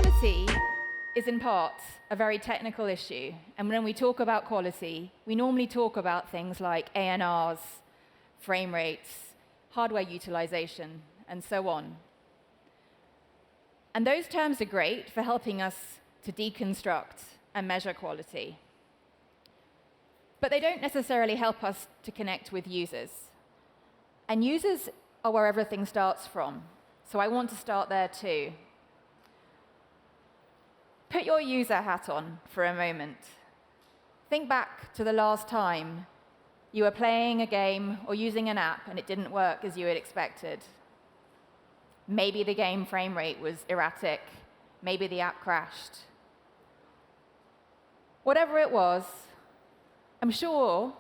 Quality is in part a very technical issue, and when we talk about quality, we normally talk about things like ANRs, frame rates, hardware utilization, and so on. And those terms are great for helping us to deconstruct and measure quality. But they don't necessarily help us to connect with users. And users are where everything starts from, so I want to start there too. Put your user hat on for a moment. Think back to the last time you were playing a game or using an app and it didn't work as you had expected. Maybe the game frame rate was erratic. Maybe the app crashed. Whatever it was, I'm sure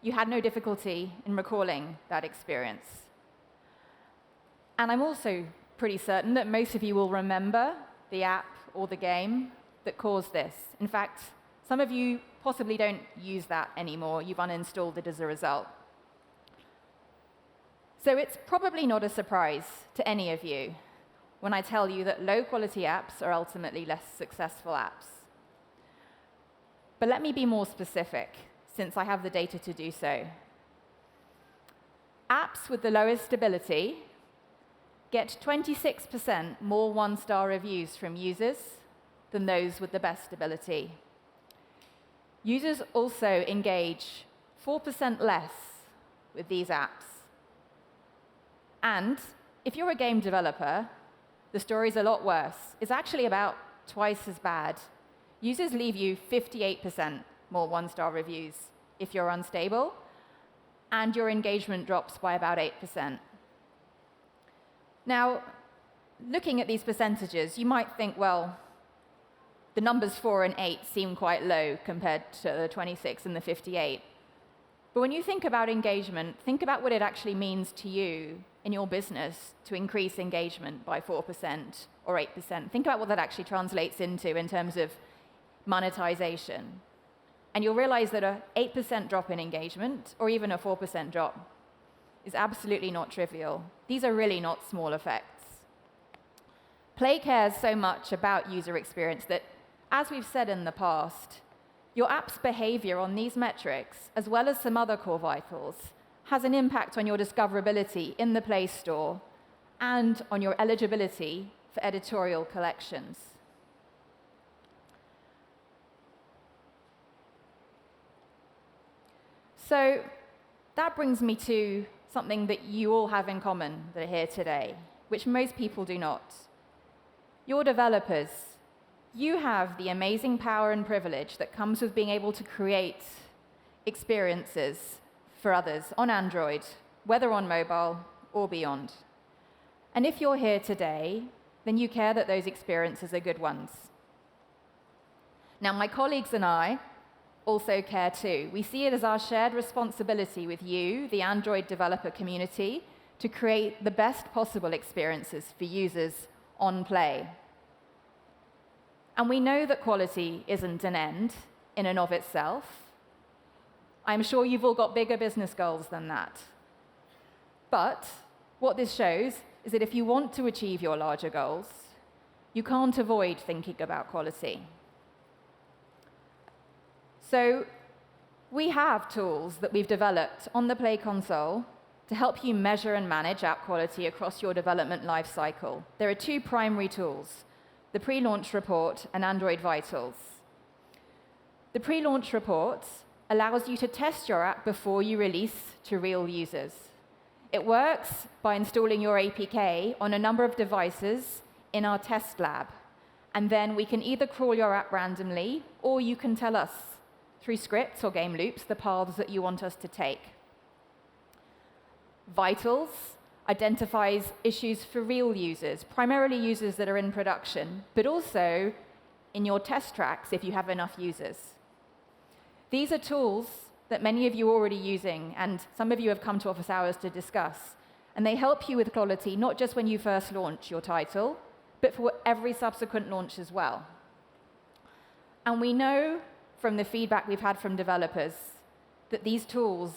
you had no difficulty in recalling that experience. And I'm also pretty certain that most of you will remember the app or the game that caused this. In fact, some of you possibly don't use that anymore. You've uninstalled it as a result. So it's probably not a surprise to any of you when I tell you that low-quality apps are ultimately less successful apps. But let me be more specific, since I have the data to do so. Apps with the lowest stability get 26% more one-star reviews from users than those with the best stability. Users also engage 4% less with these apps. And if you're a game developer, the story's a lot worse. It's actually about twice as bad. Users leave you 58% more one-star reviews if you're unstable, and your engagement drops by about 8%. Now, looking at these percentages, you might think, well, the numbers 4 and 8 seem quite low compared to the 26 and the 58. But when you think about engagement, think about what it actually means to you in your business to increase engagement by 4% or 8%. Think about what that actually translates into in terms of monetization. And you'll realize that an 8% drop in engagement, or even a 4% drop, is absolutely not trivial. These are really not small effects. Play cares so much about user experience that, as we've said in the past, your app's behavior on these metrics, as well as some other core vitals, has an impact on your discoverability in the Play Store and on your eligibility for editorial collections. So that brings me to something that you all have in common that are here today, which most people do not. You're developers. You have the amazing power and privilege that comes with being able to create experiences for others on Android, whether on mobile or beyond. And if you're here today, then you care that those experiences are good ones. Now, my colleagues and I also care too. We see it as our shared responsibility with you, the Android developer community, to create the best possible experiences for users on Play. And we know that quality isn't an end in and of itself. I'm sure you've all got bigger business goals than that. But what this shows is that if you want to achieve your larger goals, you can't avoid thinking about quality. So we have tools that we've developed on the Play console to help you measure and manage app quality across your development lifecycle. There are two primary tools: the pre-launch report and Android Vitals. The pre-launch report allows you to test your app before you release to real users. It works by installing your APK on a number of devices in our test lab, and then we can either crawl your app randomly, or you can tell us through scripts or game loops the paths that you want us to take. Vitals identifies issues for real users, primarily users that are in production, but also in your test tracks if you have enough users. These are tools that many of you are already using, and some of you have come to office hours to discuss, and they help you with quality not just when you first launch your title, but for every subsequent launch as well. And we know from the feedback we've had from developers that these tools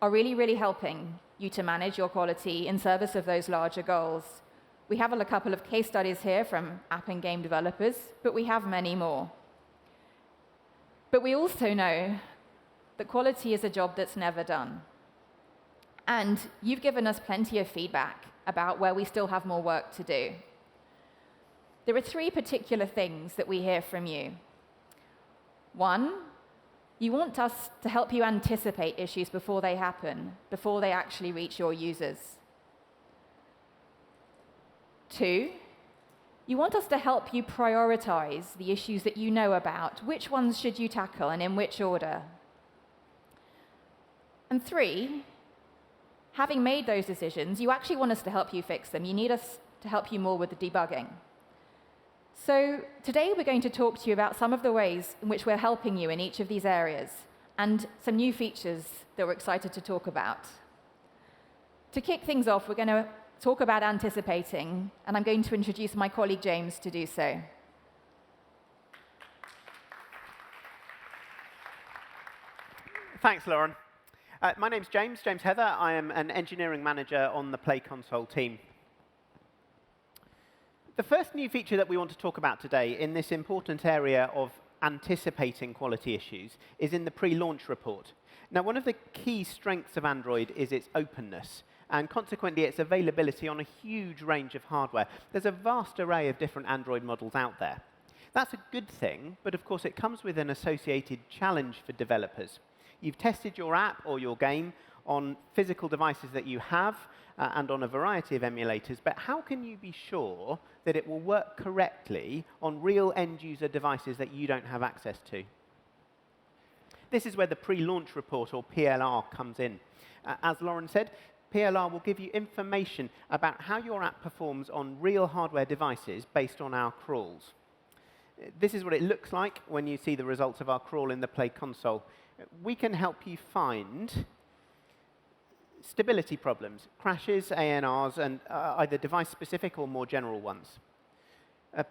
are really, really helping you to manage your quality in service of those larger goals. We have a couple of case studies here from app and game developers, but we have many more. But we also know that quality is a job that's never done. And you've given us plenty of feedback about where we still have more work to do. There are three particular things that we hear from you. One, you want us to help you anticipate issues before they happen, before they actually reach your users. Two, you want us to help you prioritize the issues that you know about. Which ones should you tackle and in which order? And three, having made those decisions, you actually want us to help you fix them. You need us to help you more with the debugging. So today we're going to talk to you about some of the ways in which we're helping you in each of these areas and some new features that we're excited to talk about. To kick things off, we're going to talk about anticipating, and I'm going to introduce my colleague James to do so. Thanks, Lauren. My name's James Heather. I am an engineering manager on the Play Console team. The first new feature that we want to talk about today in this important area of anticipating quality issues is in the pre-launch report. Now, one of the key strengths of Android is its openness, and consequently its availability on a huge range of hardware. There's a vast array of different Android models out there. That's a good thing, but of course it comes with an associated challenge for developers. You've tested your app or your game on physical devices that you have and on a variety of emulators, but how can you be sure that it will work correctly on real end-user devices that you don't have access to? This is where the pre-launch report, or PLR, comes in. As Lauren said, PLR will give you information about how your app performs on real hardware devices based on our crawls. This is what it looks like when you see the results of our crawl in the Play Console. We can help you find stability problems, crashes, ANRs, and either device-specific or more general ones.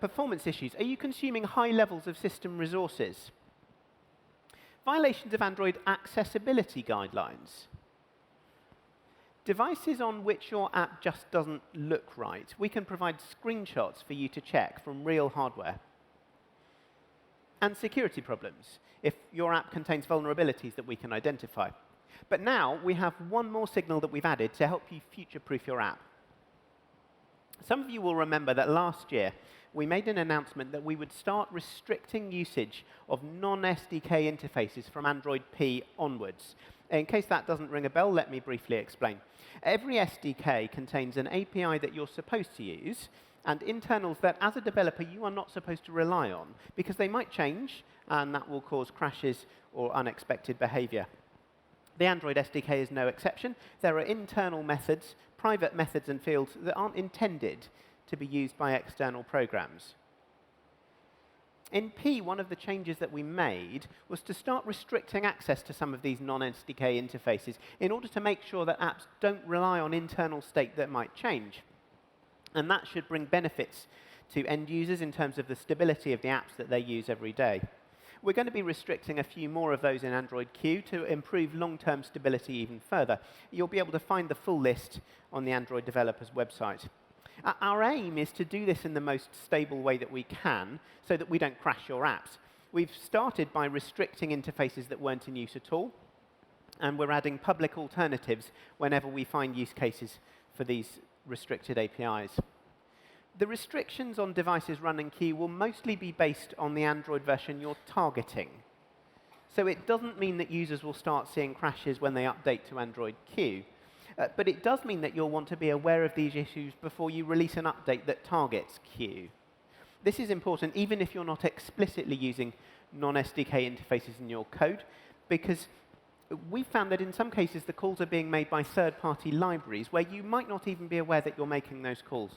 Performance issues. Are you consuming high levels of system resources? Violations of Android accessibility guidelines. Devices on which your app just doesn't look right. We can provide screenshots for you to check from real hardware. And security problems, if your app contains vulnerabilities that we can identify. But now we have one more signal that we've added to help you future-proof your app. Some of you will remember that last year we made an announcement that we would start restricting usage of non-SDK interfaces from Android P onwards. In case that doesn't ring a bell, let me briefly explain. Every SDK contains an API that you're supposed to use and internals that, as a developer, you are not supposed to rely on because they might change, and that will cause crashes or unexpected behavior. The Android SDK is no exception. There are internal methods, private methods and fields that aren't intended to be used by external programs. In P, one of the changes that we made was to start restricting access to some of these non-SDK interfaces in order to make sure that apps don't rely on internal state that might change. And that should bring benefits to end users in terms of the stability of the apps that they use every day. We're going to be restricting a few more of those in Android Q to improve long-term stability even further. You'll be able to find the full list on the Android developers website. Our aim is to do this in the most stable way that we can so that we don't crash your apps. We've started by restricting interfaces that weren't in use at all, and we're adding public alternatives whenever we find use cases for these restricted APIs. The restrictions on devices running Q will mostly be based on the Android version you're targeting. So it doesn't mean that users will start seeing crashes when they update to Android Q. But it does mean that you'll want to be aware of these issues before you release an update that targets Q. This is important even if you're not explicitly using non-SDK interfaces in your code, because we've found that in some cases the calls are being made by third-party libraries where you might not even be aware that you're making those calls.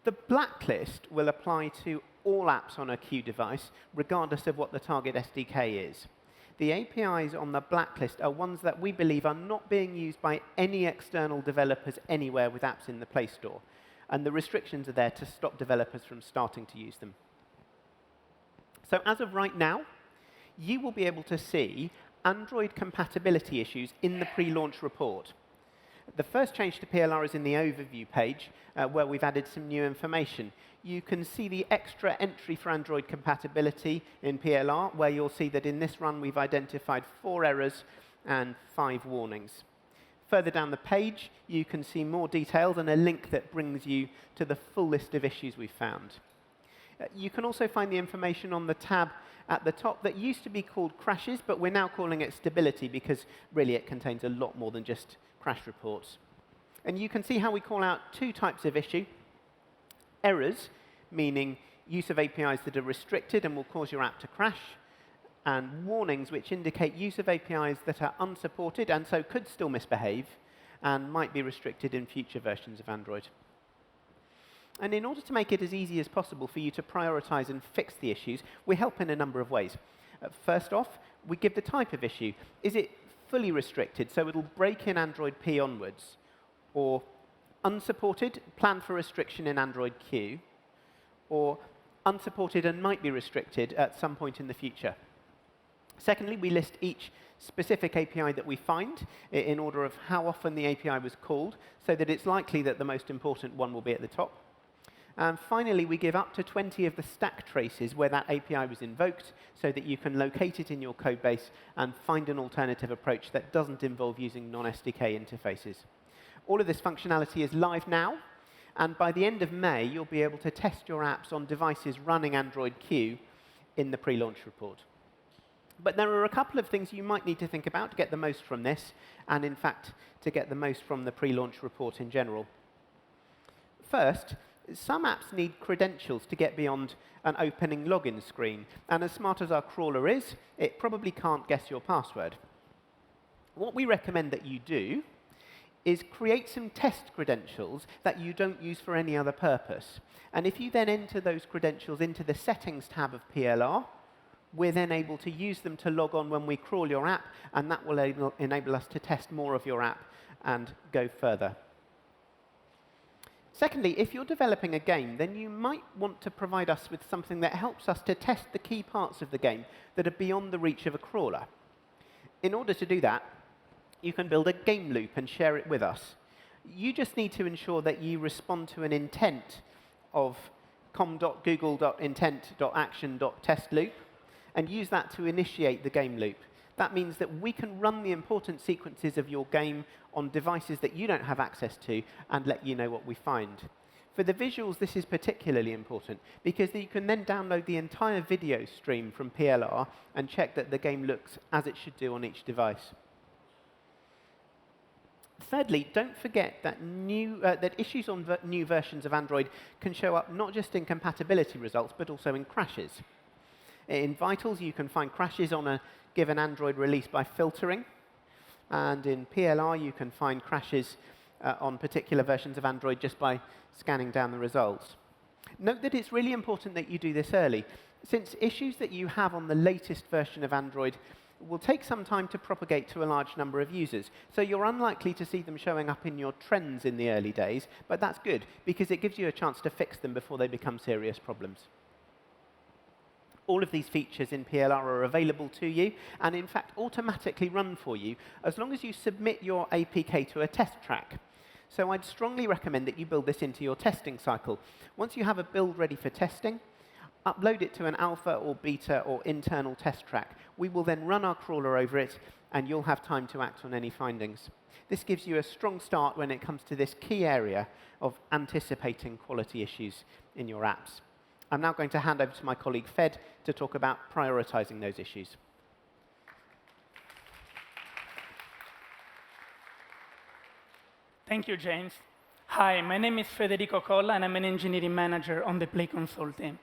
The blacklist will apply to all apps on a Q device, regardless of what the target SDK is. The APIs on the blacklist are ones that we believe are not being used by any external developers anywhere with apps in the Play Store. And the restrictions are there to stop developers from starting to use them. So as of right now, you will be able to see Android compatibility issues in the pre-launch report. The first change to PLR is in the overview page, where we've added some new information. You can see the extra entry for Android compatibility in PLR, where you'll see that in this run we've identified 4 errors and 5 warnings. Further down the page, you can see more details and a link that brings you to the full list of issues we've found. You can also find the information on the tab at the top that used to be called crashes, but we're now calling it stability because really it contains a lot more than just crash reports. And you can see how we call out 2 types of issue. Errors, meaning use of APIs that are restricted and will cause your app to crash, and warnings, which indicate use of APIs that are unsupported and so could still misbehave and might be restricted in future versions of Android. And in order to make it as easy as possible for you to prioritize and fix the issues, we help in a number of ways. First off, we give the type of issue. Is it fully restricted, so it'll break in Android P onwards? Or unsupported, plan for restriction in Android Q? Or unsupported and might be restricted at some point in the future? Secondly, we list each specific API that we find in order of how often the API was called, so that it's likely that the most important one will be at the top. And finally, we give up to 20 of the stack traces where that API was invoked, so that you can locate it in your code base and find an alternative approach that doesn't involve using non-SDK interfaces. All of this functionality is live now, and by the end of May, you'll be able to test your apps on devices running Android Q in the pre-launch report. But there are a couple of things you might need to think about to get the most from this, and in fact, to get the most from the pre-launch report in general. First, some apps need credentials to get beyond an opening login screen, and as smart as our crawler is, it probably can't guess your password. What we recommend that you do is create some test credentials that you don't use for any other purpose. And if you then enter those credentials into the Settings tab of PLR, we're then able to use them to log on when we crawl your app, and that will enable us to test more of your app and go further. Secondly, if you're developing a game, then you might want to provide us with something that helps us to test the key parts of the game that are beyond the reach of a crawler. In order to do that, you can build a game loop and share it with us. You just need to ensure that you respond to an intent of com.google.intent.action.test_loop and use that to initiate the game loop. That means that we can run the important sequences of your game on devices that you don't have access to and let you know what we find. For the visuals, this is particularly important because you can then download the entire video stream from PLR and check that the game looks as it should do on each device. Thirdly, don't forget that issues on new versions of Android can show up not just in compatibility results, but also in crashes. In Vitals, you can find crashes on a given Android release by filtering. And in PLR, you can find crashes on particular versions of Android just by scanning down the results. Note that it's really important that you do this early, since issues that you have on the latest version of Android will take some time to propagate to a large number of users. So you're unlikely to see them showing up in your trends in the early days, but that's good, because it gives you a chance to fix them before they become serious problems. All of these features in PLR are available to you, and in fact automatically run for you, as long as you submit your APK to a test track. So I'd strongly recommend that you build this into your testing cycle. Once you have a build ready for testing, upload it to an alpha or beta or internal test track. We will then run our crawler over it, and you'll have time to act on any findings. This gives you a strong start when it comes to this key area of anticipating quality issues in your apps. I'm now going to hand over to my colleague Fed to talk about prioritizing those issues. Thank you, James. Hi, my name is Federico Colla, and I'm an engineering manager on the Play Console team.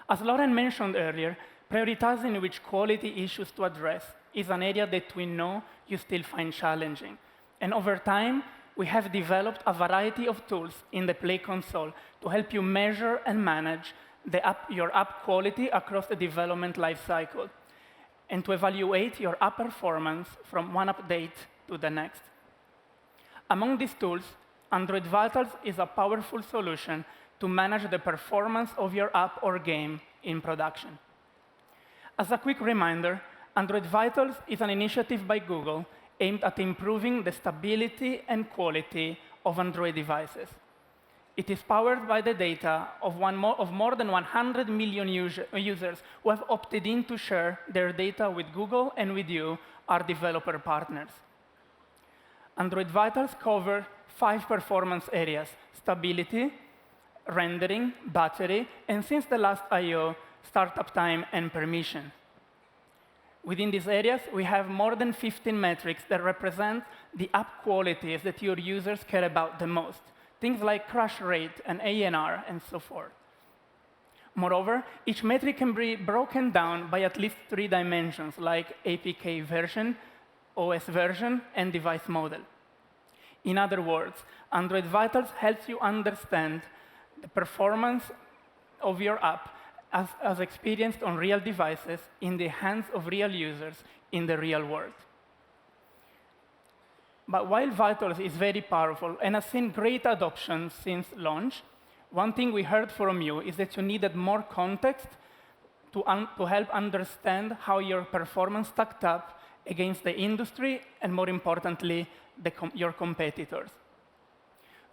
As Lauren mentioned earlier, prioritizing which quality issues to address is an area that we know you still find challenging. And over time, we have developed a variety of tools in the Play Console to help you measure and manage your app quality across the development lifecycle, and to evaluate your app performance from one update to the next. Among these tools, Android Vitals is a powerful solution to manage the performance of your app or game in production. As a quick reminder, Android Vitals is an initiative by Google aimed at improving the stability and quality of Android devices. It is powered by the data of more than 100 million users who have opted in to share their data with Google and with you, our developer partners. Android Vitals cover 5 performance areas: stability, rendering, battery, and since the last I/O, startup time and permission. Within these areas, we have more than 15 metrics that represent the app qualities that your users care about the most. Things like crash rate and ANR and so forth. Moreover, each metric can be broken down by at least 3 dimensions, like APK version, OS version, and device model. In other words, Android Vitals helps you understand the performance of your app as experienced on real devices in the hands of real users in the real world. But while Vitals is very powerful and has seen great adoption since launch, one thing we heard from you is that you needed more context to help understand how your performance stacked up against the industry and, more importantly, your competitors.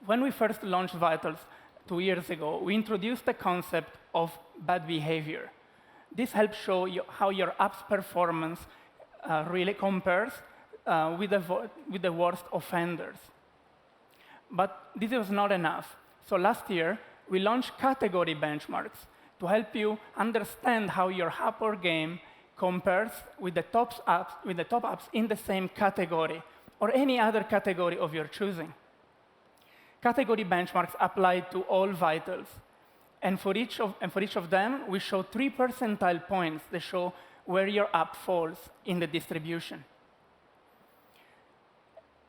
When we first launched Vitals 2 years ago, we introduced the concept of bad behavior. This helps show you how your app's performance really compares with the worst offenders. But this was not enough. So last year, we launched category benchmarks to help you understand how your app or game compares with the top apps in the same category or any other category of your choosing. Category benchmarks apply to all Vitals. And for each of them, we show 3 percentile points that show where your app falls in the distribution.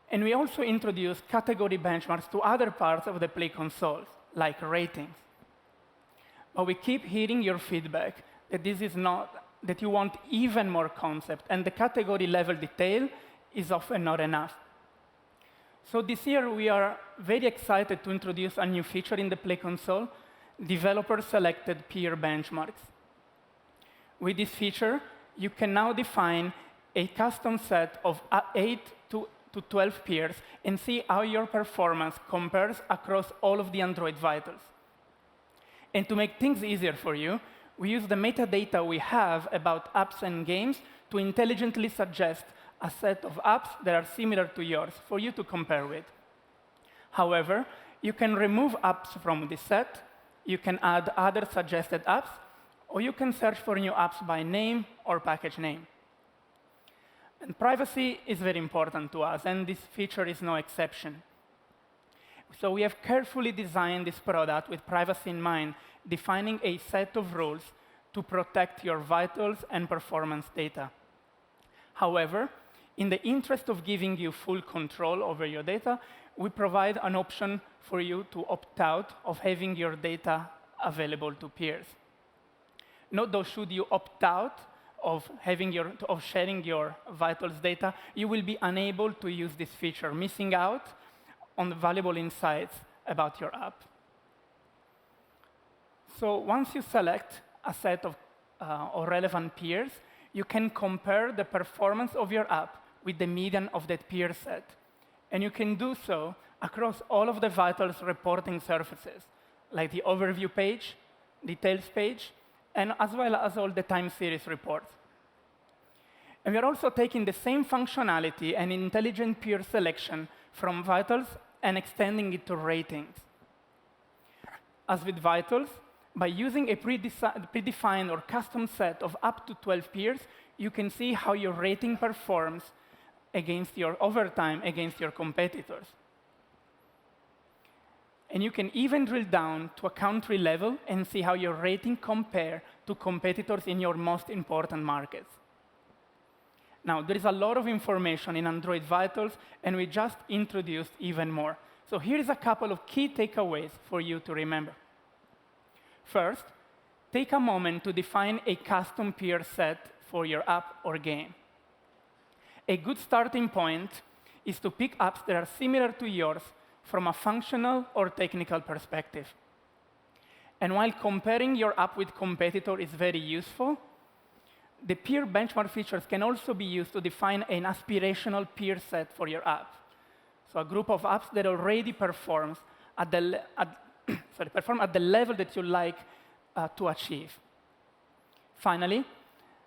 And we also introduced category benchmarks to other parts of the Play console, like ratings. But we keep hearing your feedback that you want even more concept, and the category level detail is often not enough. So this year, we are very excited to introduce a new feature in the Play console, developer-selected peer benchmarks. With this feature, you can now define a custom set of 8 to 12 peers and see how your performance compares across all of the Android Vitals. And to make things easier for you, we use the metadata we have about apps and games to intelligently suggest a set of apps that are similar to yours for you to compare with. However, you can remove apps from this set, you can add other suggested apps, or you can search for new apps by name or package name. And privacy is very important to us, and this feature is no exception. So we have carefully designed this product with privacy in mind, defining a set of rules to protect your vitals and performance data. However, in the interest of giving you full control over your data, we provide an option for you to opt out of having your data available to peers. Note though, should you opt out of sharing your vitals data, you will be unable to use this feature, missing out on the valuable insights about your app. So once you select a set of relevant peers, you can compare the performance of your app with the median of that peer set. And you can do so across all of the vitals reporting surfaces, like the overview page, details page, and as well as all the time series reports. And we are also taking the same functionality and intelligent peer selection from vitals and extending it to ratings. As with vitals, by using a predefined or custom set of up to 12 peers, you can see how your rating performs over time against your competitors. And you can even drill down to a country level and see how your rating compare to competitors in your most important markets. Now, there is a lot of information in Android Vitals, and we just introduced even more. So here's a couple of key takeaways for you to remember. First, take a moment to define a custom peer set for your app or game. A good starting point is to pick apps that are similar to yours from a functional or technical perspective. And while comparing your app with competitor is very useful, The peer benchmark features can also be used to define an aspirational peer set for your app. So a group of apps that already performs at the, perform at the level that you like to achieve. Finally,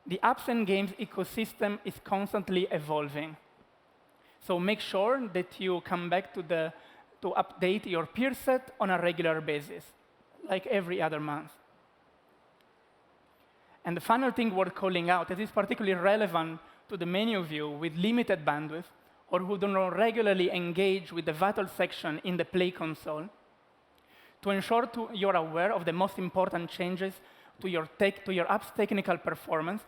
the apps and games ecosystem is constantly evolving. So make sure that you come back to update your peer set on a regular basis, like every other month. And the final thing worth calling out, that is particularly relevant to the many of you with limited bandwidth or who do not regularly engage with the vital section in the Play console, to ensure you're aware of the most important changes to your app's technical performance,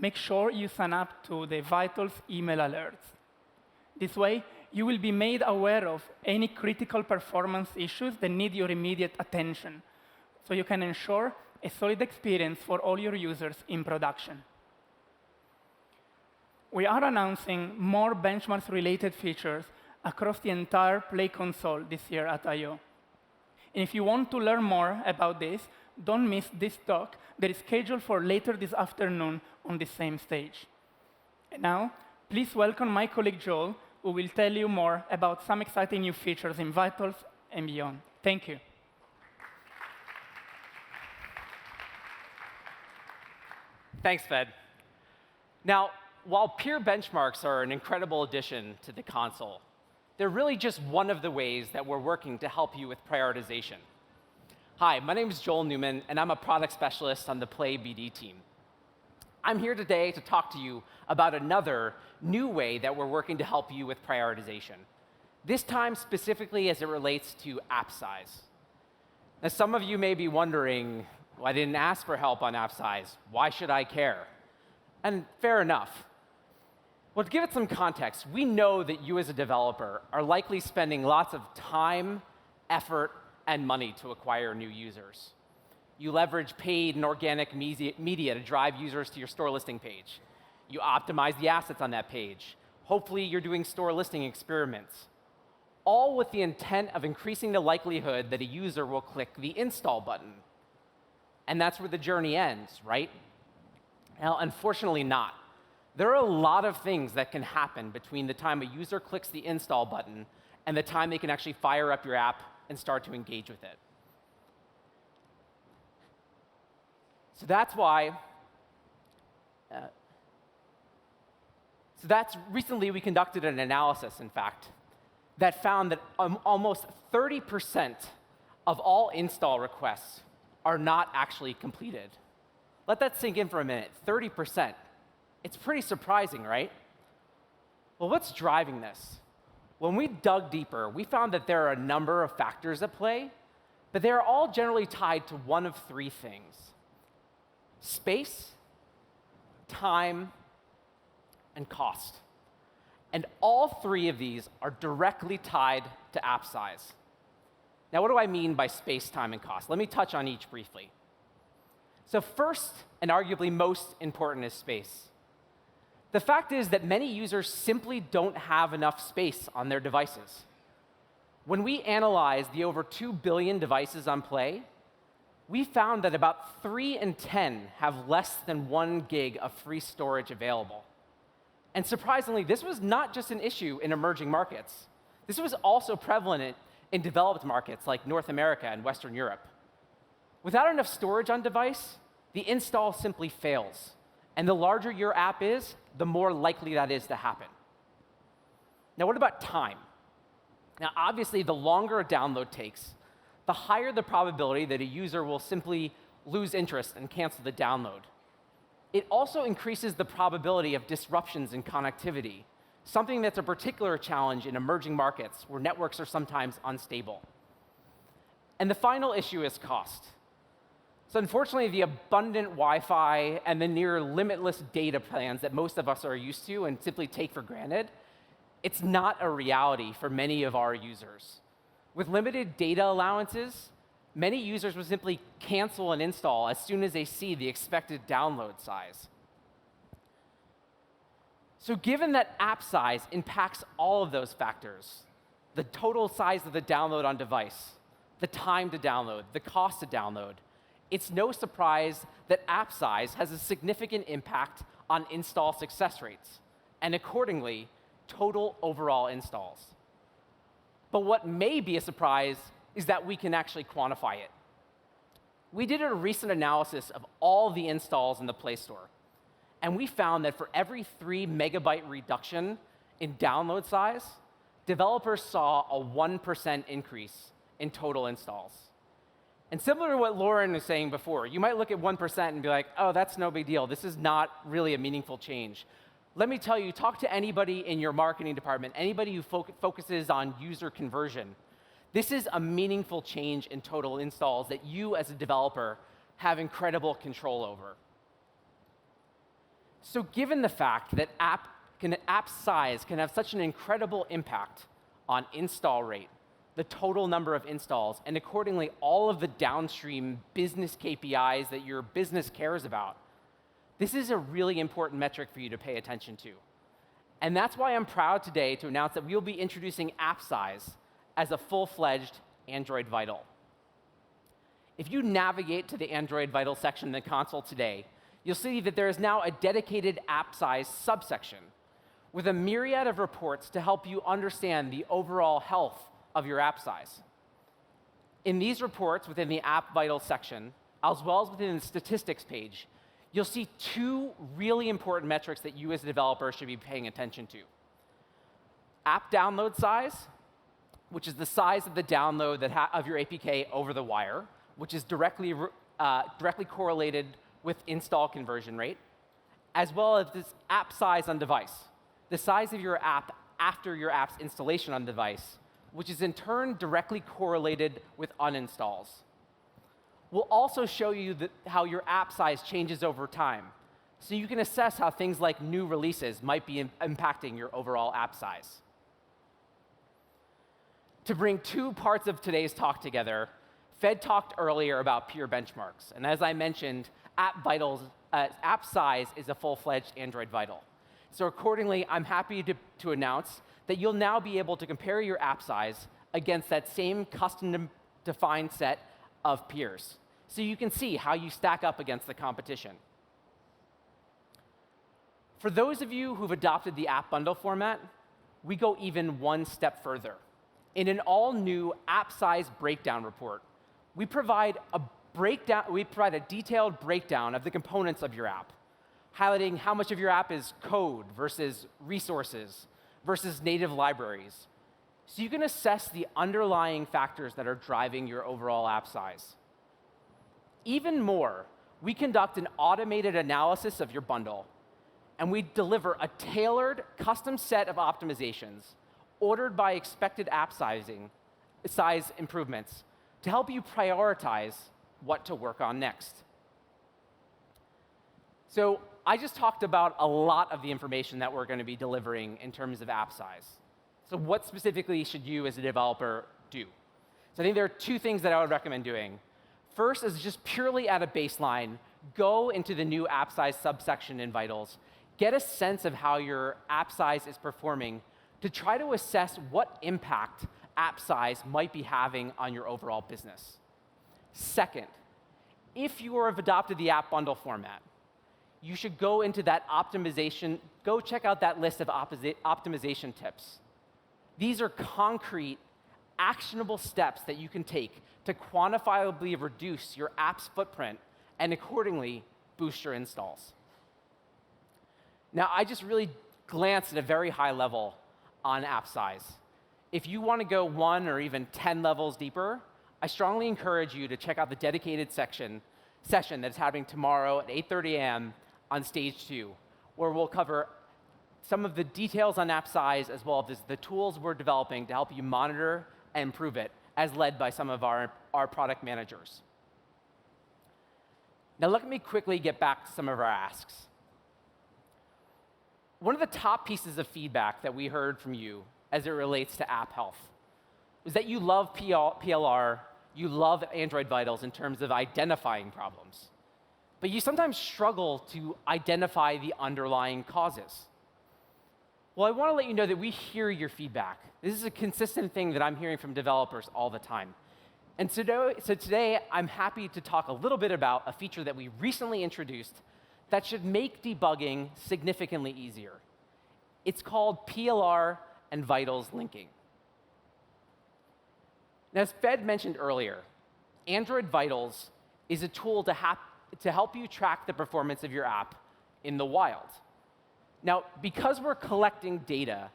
make sure you sign up to the Vitals email alerts. This way, you will be made aware of any critical performance issues that need your immediate attention, so you can ensure a solid experience for all your users in production. We are announcing more benchmarks-related features across the entire Play console this year at I/O. And if you want to learn more about this, don't miss this talk that is scheduled for later this afternoon on the same stage. And now, please welcome my colleague Joel, who will tell you more about some exciting new features in Vitals and beyond. Thank you. Thanks, Fed. Now, while peer benchmarks are an incredible addition to the console, they're really just one of the ways that we're working to help you with prioritization. Hi, my name is Joel Newman, and I'm a product specialist on the Play BD team. I'm here today to talk to you about another new way that we're working to help you with prioritization, this time specifically as it relates to app size. Now, some of you may be wondering, well, I didn't ask for help on app size. Why should I care? And fair enough. Well, to give it some context, we know that you as a developer are likely spending lots of time, effort, and money to acquire new users. You leverage paid and organic media to drive users to your store listing page. You optimize the assets on that page. Hopefully, you're doing store listing experiments, all with the intent of increasing the likelihood that a user will click the install button. And that's where the journey ends, right? Now, unfortunately not. There are a lot of things that can happen between the time a user clicks the install button and the time they can actually fire up your app and start to engage with it. So that's why, recently we conducted an analysis, in fact, that found that almost 30% of all install requests are not actually completed. Let that sink in for a minute, 30%. It's pretty surprising, right? Well, what's driving this? When we dug deeper, we found that there are a number of factors at play, but they are all generally tied to one of three things: space, time, and cost. And all three of these are directly tied to app size. Now, what do I mean by space, time, and cost? Let me touch on each briefly. So first, and arguably most important, is space. The fact is that many users simply don't have enough space on their devices. When we analyzed the over 2 billion devices on Play, we found that about 3 in 10 have less than 1 gig of free storage available. And surprisingly, this was not just an issue in emerging markets. This was also prevalent in developed markets like North America and Western Europe. Without enough storage on device, the install simply fails. And the larger your app is, the more likely that is to happen. Now, what about time? Now, obviously, the longer a download takes, the higher the probability that a user will simply lose interest and cancel the download. It also increases the probability of disruptions in connectivity, something that's a particular challenge in emerging markets where networks are sometimes unstable. And the final issue is cost. So unfortunately, the abundant Wi-Fi and the near limitless data plans that most of us are used to and simply take for granted, it's not a reality for many of our users. With limited data allowances, many users will simply cancel an install as soon as they see the expected download size. So given that app size impacts all of those factors, the total size of the download on device, the time to download, the cost to download, it's no surprise that app size has a significant impact on install success rates, and accordingly, total overall installs. But what may be a surprise is that we can actually quantify it. We did a recent analysis of all the installs in the Play Store, and we found that for every 3 megabyte reduction in download size, developers saw a 1% increase in total installs. And similar to what Lauren was saying before, you might look at 1% and be like, oh, that's no big deal. This is not really a meaningful change. Let me tell you, talk to anybody in your marketing department, anybody who focuses on user conversion. This is a meaningful change in total installs that you as a developer have incredible control over. So given the fact that app size can have such an incredible impact on install rate, the total number of installs, and accordingly all of the downstream business KPIs that your business cares about, this is a really important metric for you to pay attention to. And that's why I'm proud today to announce that we will be introducing app size as a full-fledged Android Vital. If you navigate to the Android Vital section in the console today, you'll see that there is now a dedicated app size subsection with a myriad of reports to help you understand the overall health of your app size. In these reports within the App Vital section, as well as within the statistics page, you'll see 2 really important metrics that you as a developer should be paying attention to. App download size, which is the size of the download of your APK over the wire, which is directly correlated with install conversion rate, as well as this app size on device, the size of your app after your app's installation on device, which is in turn directly correlated with uninstalls. We'll also show you how your app size changes over time, so you can assess how things like new releases might be impacting your overall app size. To bring 2 parts of today's talk together, Fed talked earlier about peer benchmarks, and as I mentioned, app size is a full-fledged Android Vital. So accordingly, I'm happy to announce that you'll now be able to compare your app size against that same custom-defined set of peers, so you can see how you stack up against the competition. For those of you who've adopted the app bundle format, we go even one step further. In an all-new app size breakdown report, we provide a detailed breakdown of the components of your app, highlighting how much of your app is code versus resources versus native libraries, so you can assess the underlying factors that are driving your overall app size. Even more, we conduct an automated analysis of your bundle, and we deliver a tailored, custom set of optimizations ordered by expected app size improvements to help you prioritize what to work on next. So I just talked about a lot of the information that we're going to be delivering in terms of app size. So what specifically should you as a developer do? So I think there are 2 things that I would recommend doing. First is just purely at a baseline, go into the new app size subsection in Vitals, get a sense of how your app size is performing to try to assess what impact app size might be having on your overall business. Second, if you have adopted the app bundle format, you should go into that optimization, go check out that list of optimization tips. These are concrete, actionable steps that you can take to quantifiably reduce your app's footprint and accordingly boost your installs. Now, I just really glanced at a very high level on app size. If you want to go 1 or even 10 levels deeper, I strongly encourage you to check out the dedicated session that's happening tomorrow at 8:30 a.m. on stage 2, where we'll cover some of the details on app size as well as the tools we're developing to help you monitor and improve it, as led by some of our product managers. Now let me quickly get back to some of our asks. One of the top pieces of feedback that we heard from you as it relates to app health was that you love PLR, you love Android Vitals in terms of identifying problems, but you sometimes struggle to identify the underlying causes. Well, I want to let you know that we hear your feedback. This is a consistent thing that I'm hearing from developers all the time. And so today, I'm happy to talk a little bit about a feature that we recently introduced that should make debugging significantly easier. It's called PLR and vitals linking. Now, as Fed mentioned earlier, Android Vitals is a tool to help you track the performance of your app in the wild. Now, because we're collecting data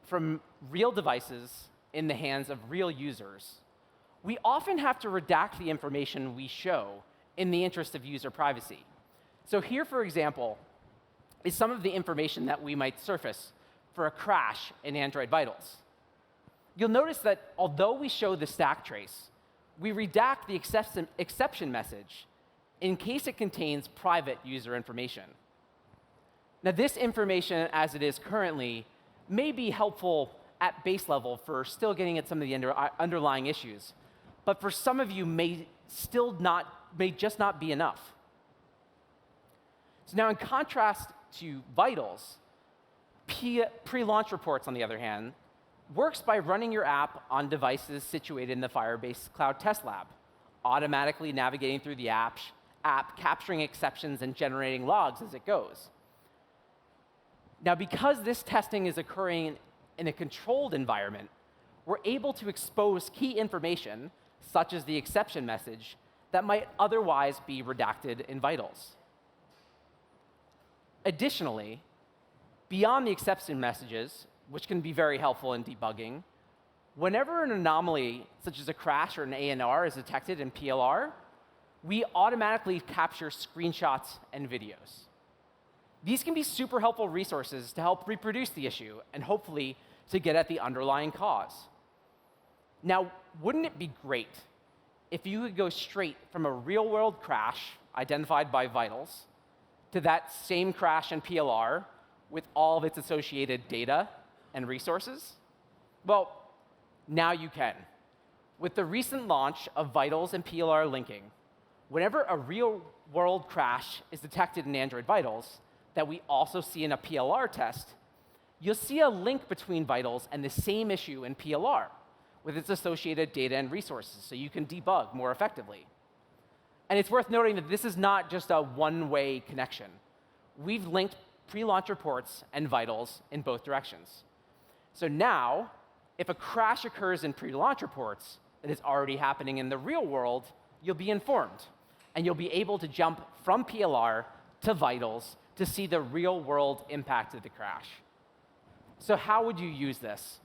from real devices in the hands of real users, we often have to redact the information we show in the interest of user privacy. So here, for example, is some of the information that we might surface for a crash in Android Vitals. You'll notice that although we show the stack trace, we redact the exception message in case it contains private user information. Now, this information, as it is currently, may be helpful at base level for still getting at some of the underlying issues, but for some of you may just not be enough. So now, in contrast to Vitals, pre-launch reports, on the other hand, works by running your app on devices situated in the Firebase Cloud Test Lab, automatically navigating through the app, capturing exceptions, and generating logs as it goes. Now, because this testing is occurring in a controlled environment, we're able to expose key information, such as the exception message, that might otherwise be redacted in Vitals. Additionally, beyond the exception messages, which can be very helpful in debugging, whenever an anomaly, such as a crash or an ANR, is detected in PLR, we automatically capture screenshots and videos. These can be super helpful resources to help reproduce the issue and hopefully to get at the underlying cause. Now, wouldn't it be great if you could go straight from a real-world crash identified by Vitals to that same crash in PLR with all of its associated data and resources? Well, now you can. With the recent launch of Vitals and PLR linking, whenever a real-world crash is detected in Android Vitals that we also see in a PLR test, you'll see a link between Vitals and the same issue in PLR with its associated data and resources, so you can debug more effectively. And it's worth noting that this is not just a one-way connection. We've linked pre-launch reports and Vitals in both directions. So now, if a crash occurs in pre-launch reports that is already happening in the real world, you'll be informed. And you'll be able to jump from PLR to Vitals to see the real-world impact of the crash. So how would you use this?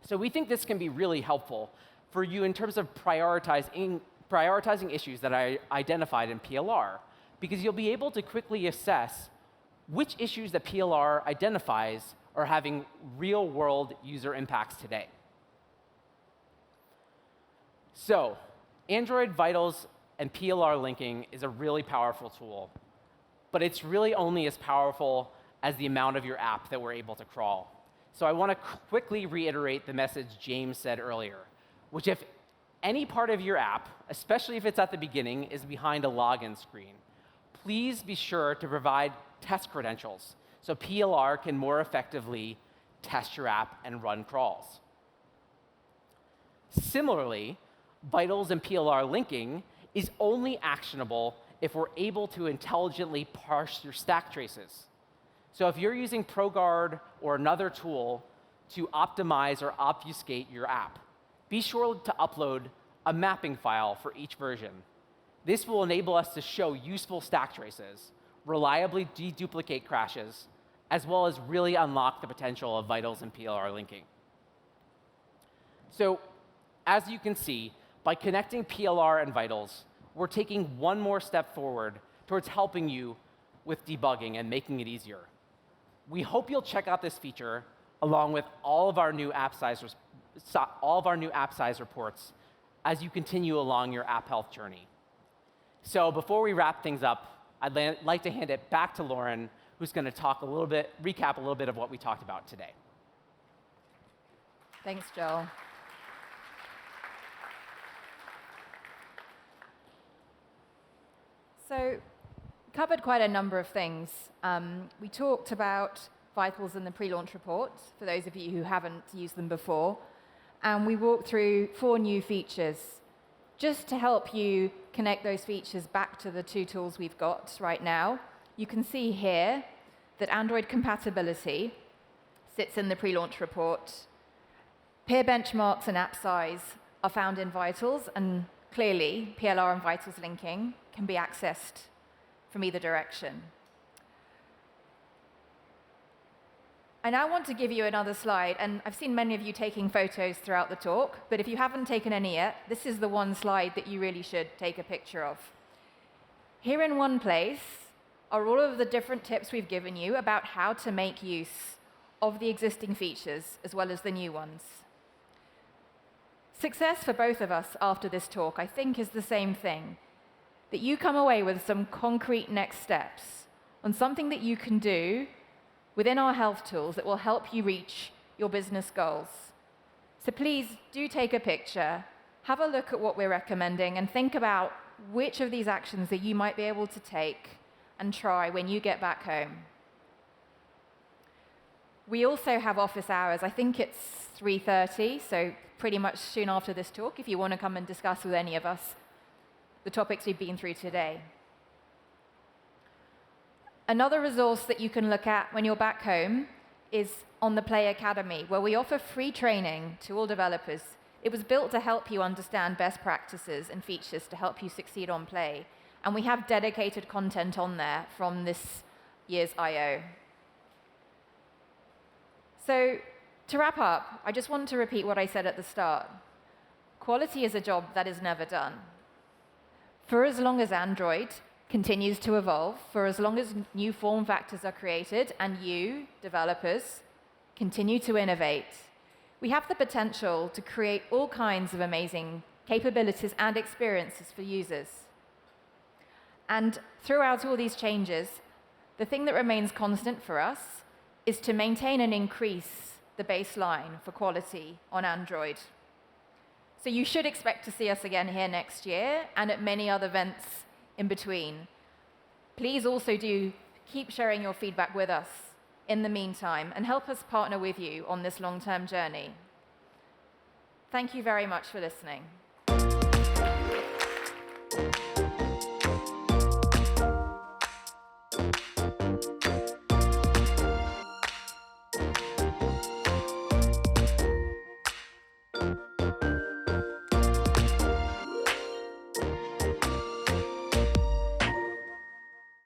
So we think this can be really helpful for you in terms of prioritizing issues that I identified in PLR, because you'll be able to quickly assess which issues that PLR identifies are having real-world user impacts today. So Android Vitals and PLR linking is a really powerful tool, but it's really only as powerful as the amount of your app that we're able to crawl. So I want to quickly reiterate the message James said earlier, which if any part of your app, especially if it's at the beginning, is behind a login screen, please be sure to provide test credentials so PLR can more effectively test your app and run crawls. Similarly, Vitals and PLR linking is only actionable if we're able to intelligently parse your stack traces. So if you're using ProGuard or another tool to optimize or obfuscate your app, be sure to upload a mapping file for each version. This will enable us to show useful stack traces, reliably deduplicate crashes, as well as really unlock the potential of Vitals and PLR linking. So as you can see, by connecting PLR and Vitals, we're taking one more step forward towards helping you with debugging and making it easier. We hope you'll check out this feature along with all of our new app size reports as you continue along your app health journey. So before we wrap things up, I'd like to hand it back to Lauren, who's going to recap a little bit of what we talked about today. Thanks, Joel. So, covered quite a number of things. We talked about Vitals and the pre-launch report, for those of you who haven't used them before. And we walked through 4 new features. Just to help you connect those features back to the two tools we've got right now, you can see here that Android compatibility sits in the pre-launch report. Peer benchmarks and app size are found in Vitals, and clearly, PLR and Vitals linking can be accessed from either direction. I now want to give you another slide, and I've seen many of you taking photos throughout the talk, but if you haven't taken any yet, this is the one slide that you really should take a picture of. Here in one place are all of the different tips we've given you about how to make use of the existing features as well as the new ones. Success for both of us after this talk, I think, is the same thing, that you come away with some concrete next steps on something that you can do within our health tools that will help you reach your business goals. So please do take a picture, have a look at what we're recommending, and think about which of these actions that you might be able to take and try when you get back home. We also have office hours. I think it's 3:30, so pretty much soon after this talk, if you want to come and discuss with any of us the topics we've been through today. Another resource that you can look at when you're back home is on the Play Academy, where we offer free training to all developers. It was built to help you understand best practices and features to help you succeed on Play. And we have dedicated content on there from this year's I/O. So to wrap up, I just want to repeat what I said at the start. Quality is a job that is never done. For as long as Android continues to evolve, for as long as new form factors are created and you, developers, continue to innovate, we have the potential to create all kinds of amazing capabilities and experiences for users. And throughout all these changes, the thing that remains constant for us is to maintain and increase the baseline for quality on Android. So you should expect to see us again here next year and at many other events in between. Please also do keep sharing your feedback with us in the meantime and help us partner with you on this long-term journey. Thank you very much for listening.